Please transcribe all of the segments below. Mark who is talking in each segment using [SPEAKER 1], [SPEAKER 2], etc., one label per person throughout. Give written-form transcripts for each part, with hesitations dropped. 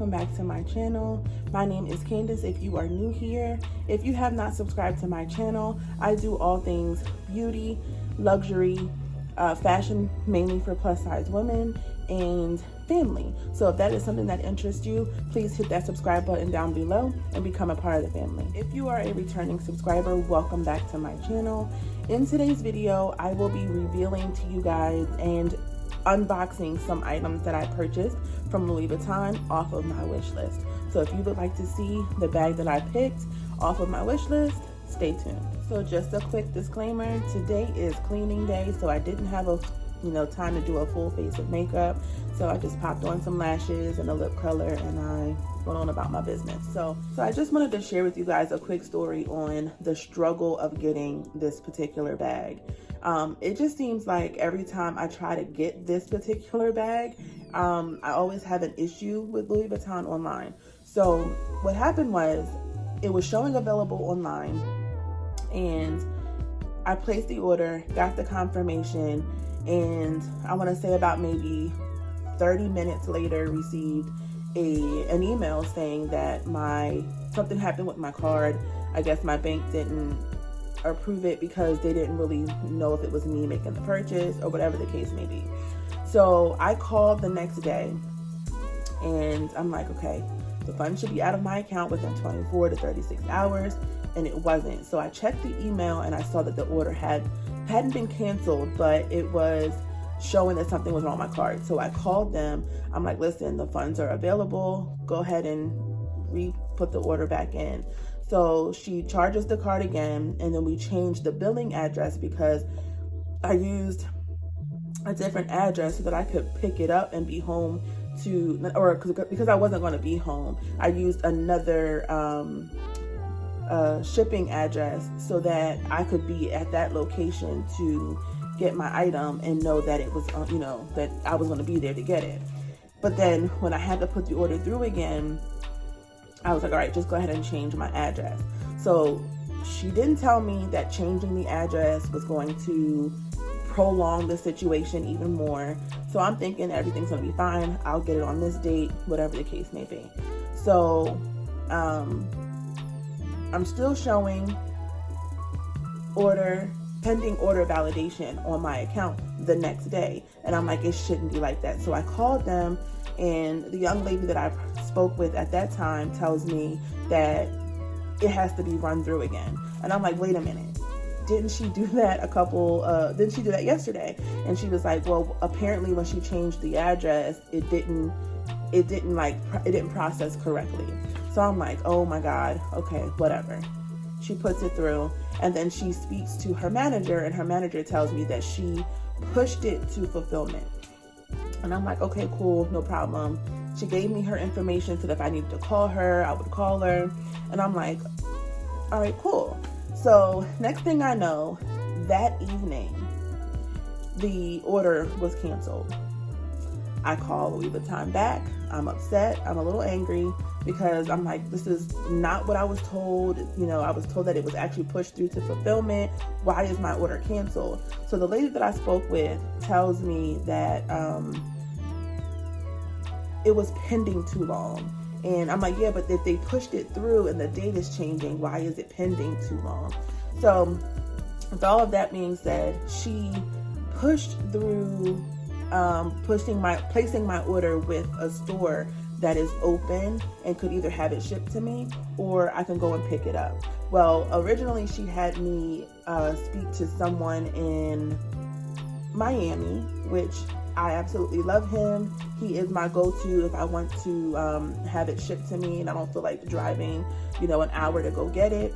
[SPEAKER 1] welcome back to my channel. My name is Candace if you are new here. If you have not subscribed to my channel, I do all things beauty, luxury, fashion, mainly for plus size women, and family. So if that is something that interests you, please hit that subscribe button down below and become a part of the family. If you are a returning subscriber, welcome back to my channel. In today's video, I will be revealing to you guys and unboxing some items that I purchased from Louis Vuitton off of my wish list. So if you would like to see the bag that I picked off of my wish list, stay tuned. So just a quick disclaimer, today is cleaning day, so I didn't have time to do a full face of makeup. So I just popped on some lashes and a lip color and I went on about my business. So I just wanted to share with you guys a quick story on the struggle of getting this particular bag. It just seems like every time I try to get this particular bag, I always have an issue with Louis Vuitton online. So what happened was, it was showing available online and I placed the order, got the confirmation, and I want to say about maybe 30 minutes later received an email saying that something happened with my card. I guess my bank didn't approve it because they didn't really know if it was me making the purchase or whatever the case may be. So I called the next day and I'm like, okay, the funds should be out of my account within 24 to 36 hours, and it wasn't. So I checked the email and I saw that the order hadn't been canceled, but it was showing that something was wrong with my card. So I called them. I'm like, listen, the funds are available. Go ahead and put the order back in. So she charges the card again, and then we changed the billing address because I used a different address so that I could pick it up and be home because I wasn't going to be home. I used another shipping address so that I could be at that location to get my item and know that it was, that I was going to be there to get it. But then when I had to put the order through again, I was like, all right, just go ahead and change my address. So she didn't tell me that changing the address was going to prolong the situation even more. So I'm thinking everything's going to be fine. I'll get it on this date, whatever the case may be. So I'm still showing pending order validation on my account the next day. And I'm like, it shouldn't be like that. So I called them, and the young lady that I spoke with at that time tells me that it has to be run through again. And I'm like, wait a minute, didn't she do that didn't she do that yesterday? And she was like, well, apparently when she changed the address, it didn't process correctly. So I'm like, oh my God, okay, whatever. She puts it through, and then she speaks to her manager, and her manager tells me that she pushed it to fulfillment. And I'm like, okay, cool, no problem. She gave me her information so that if I needed to call her, I would call her. And I'm like, all right, cool. So next thing I know, that evening, the order was canceled. I call Louis Vuitton back. I'm upset. I'm a little angry because I'm like, this is not what I was told. I was told that it was actually pushed through to fulfillment. Why is my order canceled? So the lady that I spoke with tells me that it was pending too long. And I'm like, yeah, but if they pushed it through and the date is changing, why is it pending too long? So with all of that being said, she pushed through placing my order with a store that is open and could either have it shipped to me or I can go and pick it up. Well, originally she had me speak to someone in Miami, which I absolutely love him. He is my go-to if I want to have it shipped to me and I don't feel like driving, an hour to go get it.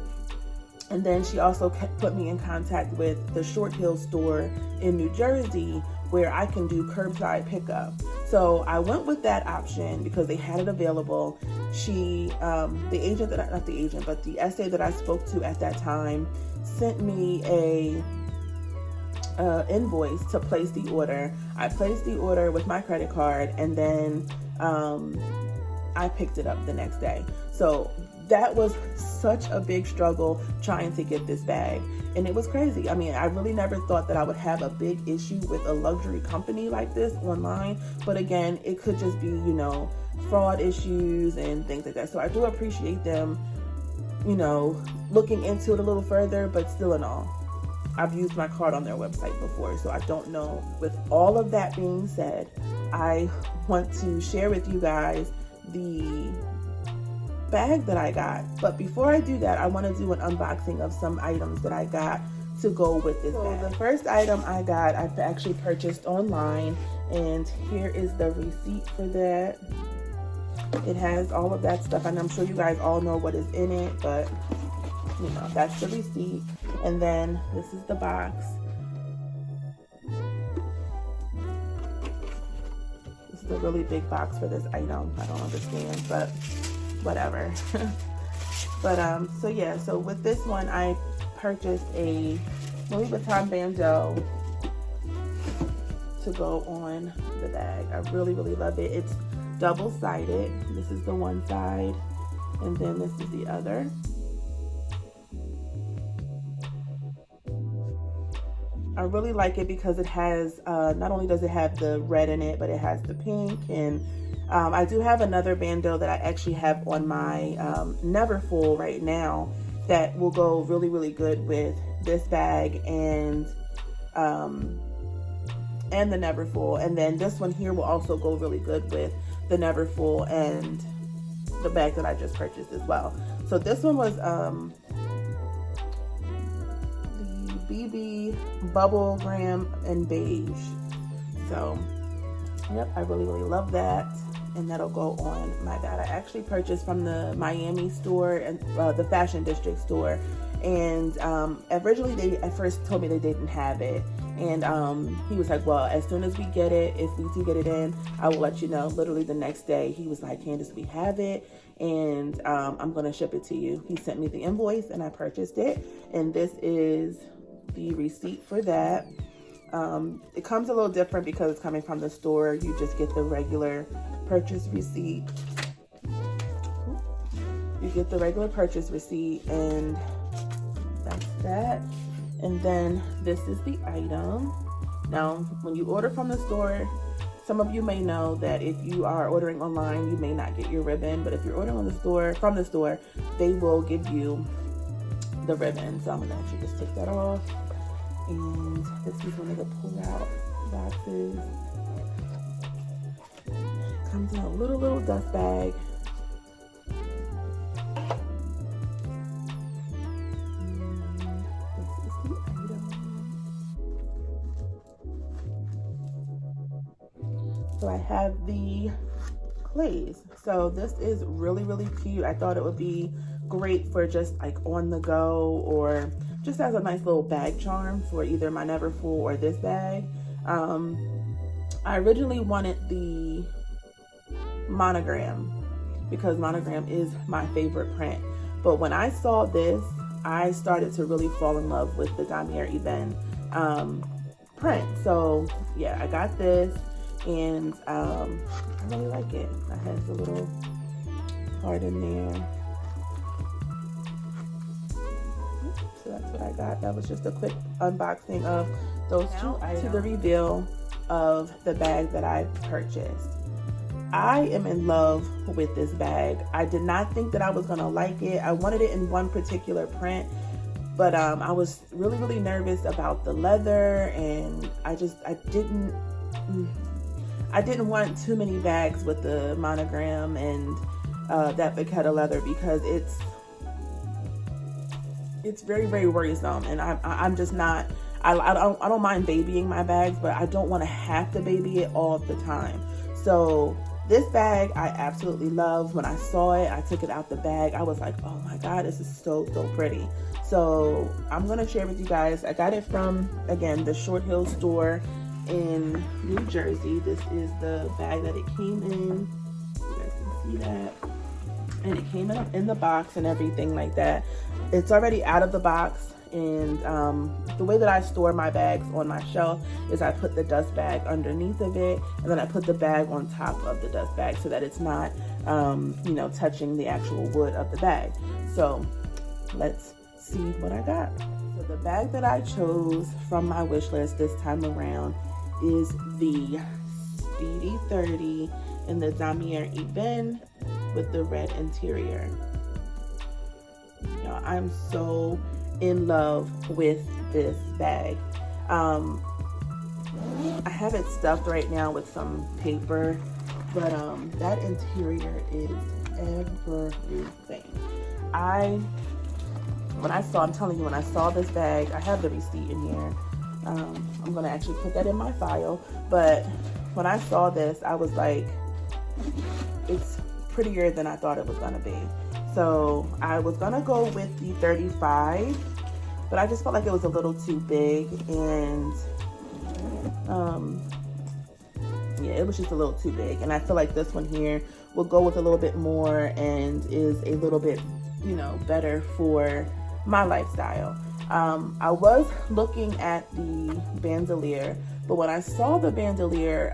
[SPEAKER 1] And then she also put me in contact with the Short Hill store in New Jersey, where I can do curbside pickup. So I went with that option because they had it available. The SA that I spoke to at that time sent me a invoice to place the order. I placed the order with my credit card, and then I picked it up the next day. So that was such a big struggle trying to get this bag. And it was crazy. I mean, I really never thought that I would have a big issue with a luxury company like this online. But again, it could just be, you know, fraud issues and things like that. So I do appreciate them, you know, looking into it a little further, but still in all, I've used my card on their website before, so I don't know. With all of that being said, I want to share with you guys the bag that I got. But before I do that, I want to do an unboxing of some items that I got to go with this bag. The first item I got, I actually purchased online, and here is the receipt for that. It has all of that stuff, and I'm sure you guys all know what is in it, but you know, that's the receipt. And then this is the box. This is a really big box for this item. I don't understand, but whatever. But so yeah, so with this one I purchased a Louis Vuitton bandeau to go on the bag. I really love it. It's double-sided. This is the one side, and then this is the other. I really like it because it has, not only does it have the red in it, but it has the pink. And I do have another bandeau that I actually have on my Neverfull right now that will go really good with this bag and the Neverfull. And then this one here will also go really good with the Neverfull and the bag that I just purchased as well. So this one was BB Bubblegram and Beige. So yep, I really love that, and that'll go on my bag. I actually purchased from the Miami store and the Fashion District store, and originally they at first told me they didn't have it, and he was like, well, as soon as we get it, if we do get it in, I will let you know. Literally the next day he was like, Candace, we have it, and I'm gonna ship it to you. He sent me the invoice and I purchased it, and this is the receipt for that. It comes a little different because it's coming from the store. You just get the regular purchase receipt. You get the regular purchase receipt, and that's that. And then this is the item. Now, when you order from the store, some of you may know that if you are ordering online, you may not get your ribbon, but if you're ordering from the store, they will give you the ribbon. So I'm gonna actually just take that off. And this is one of the pull-out boxes. It comes in a little dust bag. This is the item. So I have the clays. So this is really cute. I thought it would be great for just like on the go, or just as a nice little bag charm for either my Neverfull or this bag. I originally wanted the monogram because monogram is my favorite print. But when I saw this, I started to really fall in love with the Damier Ebene print. So yeah, I got this, and I really like it. It has a little part in there. So that's what I got. That was just a quick unboxing of those two items. To the reveal of the bag that I purchased. I am in love with this bag. I did not think that I was gonna like it. I wanted it in one particular print, but I was really nervous about the leather, and I didn't want too many bags with the monogram and that vachetta leather, because it's very worrisome, and I'm just not. I don't mind babying my bags, but I don't want to have to baby it all the time. So this bag I absolutely love. When I saw it, I took it out the bag. I was like, oh my God, this is so pretty. So I'm gonna share with you guys. I got it from, again, the Short Hill store in New Jersey. This is the bag that it came in. You guys can see that. And it came in the box and everything like that. It's already out of the box, And the way that I store my bags on my shelf is I put the dust bag underneath of it, and then I put the bag on top of the dust bag so that it's not, you know, touching the actual wood of the bag. So let's see what I got. So the bag that I chose from my wish list this time around is the Speedy 30 in the Damier Ebene with the red interior. You know, I'm so in love with this bag. I have it stuffed right now with some paper, but that interior is everything. I'm telling you, when I saw this bag, I have the receipt in here. I'm gonna actually put that in my file, but when I saw this, I was like, it's prettier than I thought it was gonna be. So I was gonna go with the 35, but I just felt like it was a little too big, and yeah, it was just a little too big. And I feel like this one here will go with a little bit more and is a little bit, you know, better for my lifestyle. I was looking at the bandolier, but when I saw the bandolier,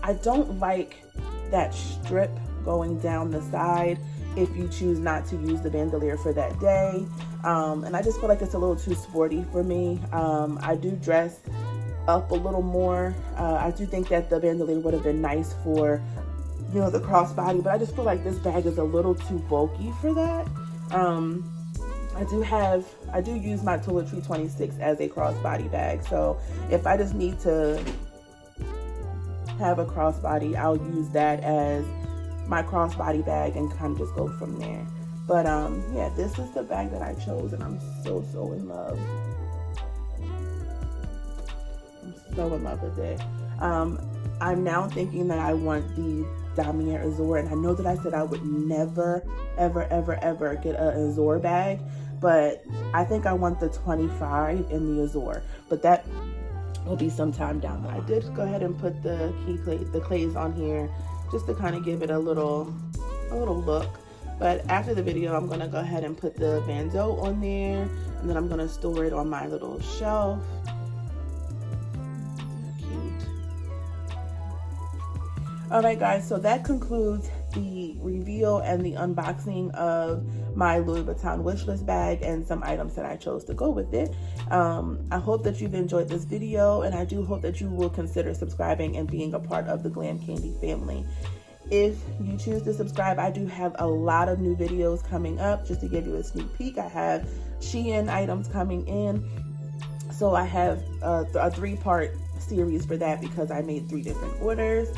[SPEAKER 1] I don't like that strip going down the side if you choose not to use the bandolier for that day. And I just feel like it's a little too sporty for me. I do dress up a little more. I do think that the bandolier would have been nice for, you know, the crossbody, but I just feel like this bag is a little too bulky for that. I do use my Toiletry 26 as a crossbody bag. So if I just need to have a crossbody, I'll use that as my crossbody bag and kind of just go from there. But yeah, this is the bag that I chose, and I'm so in love. I'm so in love with it. I'm now thinking that I want the Damier Azur, and I know that I said I would never ever get an Azur bag, but I think I want the 25 in the Azur, but that will be sometime down the line. I did go ahead and put the clays on here just to kind of give it a little look. But after the video, I'm gonna go ahead and put the bandeau on there, and then I'm gonna store it on my little shelf. Cute. All right, guys, so that concludes the reveal and the unboxing of my Louis Vuitton wishlist bag and some items that I chose to go with it. I hope that you've enjoyed this video, and I do hope that you will consider subscribing and being a part of the Glam Candy family. If you choose to subscribe, I do have a lot of new videos coming up. Just to give you a sneak peek, I have Shein items coming in. So I have a 3-part series for that because I made 3 different orders: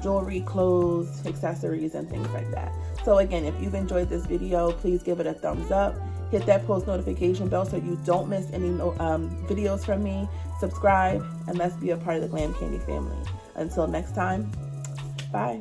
[SPEAKER 1] jewelry, clothes, accessories, and things like that. So again, if you've enjoyed this video, please give it a thumbs up. Hit that post notification bell so you don't miss any videos from me. Subscribe, and let's be a part of the Glam Candy family. Until next time, bye.